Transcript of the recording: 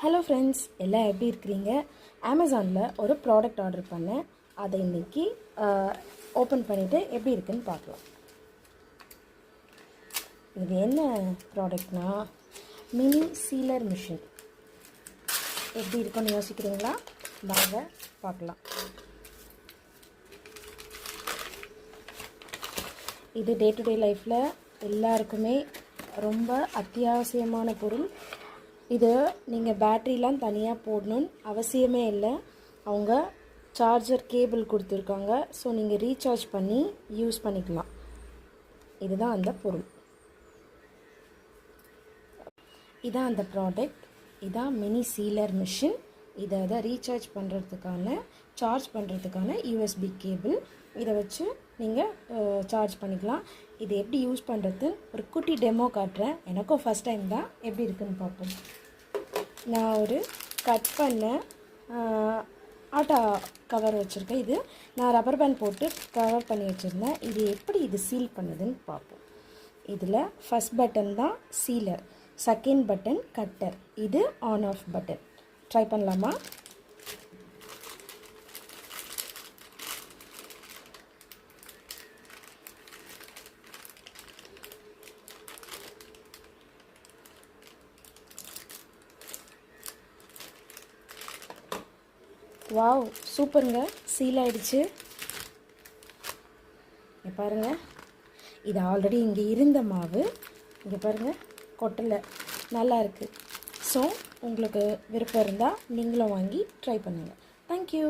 Hello friends, எல்லாம் எப்படி இருக்கிறீங்க? அமேசானில் ஒரு ப்ராடக்ட் ஆர்டர் பண்ணேன். அதை இன்றைக்கி ஓப்பன் பண்ணிவிட்டு எப்படி இருக்குன்னு பார்க்கலாம். இது என்ன ப்ராடக்ட்னா மினி சீலர் மிஷின். எப்படி இருக்குன்னு யோசிக்கிறீங்களா? வாங்க பார்க்கலாம். இது டே டு டே லைஃப்பில் எல்லாருக்குமே ரொம்ப அத்தியாவசியமான பொருள். இது நீங்கள் பேட்ரிலாம் தனியாக போடணுன்னு அவசியமே இல்லை. அவங்க சார்ஜர் கேபிள் கொடுத்துருக்காங்க. ஸோ நீங்கள் ரீசார்ஜ் பண்ணி யூஸ் பண்ணிக்கலாம். இதுதான் அந்த பொருள். இதான் அந்த ப்ராடக்ட். இதான் மினி சீலர் மிஷின். இதை ரீசார்ஜ் பண்ணுறதுக்கான சார்ஜ் பண்ணுறதுக்கான யூஎஸ்பி கேபிள். இதை வச்சு நீங்கள் சார்ஜ் பண்ணிக்கலாம். இது எப்படி யூஸ் பண்ணுறது ஒரு குட்டி டெமோ காட்டுறேன். எனக்கும் ஃபஸ்ட் டைம் தான். எப்படி இருக்குன்னு பார்ப்போம். நான் ஒரு கட் பண்ண ஆட்டா கவர் வச்சுருக்கேன். இது நான் ரப்பர் பேண்ட் போட்டு கவர் பண்ணி வச்சுருந்தேன். இது சீல் பண்ணுதுன்னு பார்ப்போம். இதில் ஃபஸ்ட் பட்டன் தான் சீலர், செகண்ட் பட்டன் கட்டர், இது ஆன் ஆஃப் பட்டன். ட்ரை பண்ணலாமா? வாவ், சூப்பருங்க, சீல் ஆகிடுச்சு. இங்கே பாருங்கள், இது ஆல்ரெடி இங்கே இருந்த மாவு. இங்கே பாருங்கள், கொட்டலை, நல்லா இருக்குது. ஸோ உங்களுக்கு விருப்பம் இருந்தால் நீங்களும் வாங்கி ட்ரை பண்ணுங்கள். தேங்க்யூ.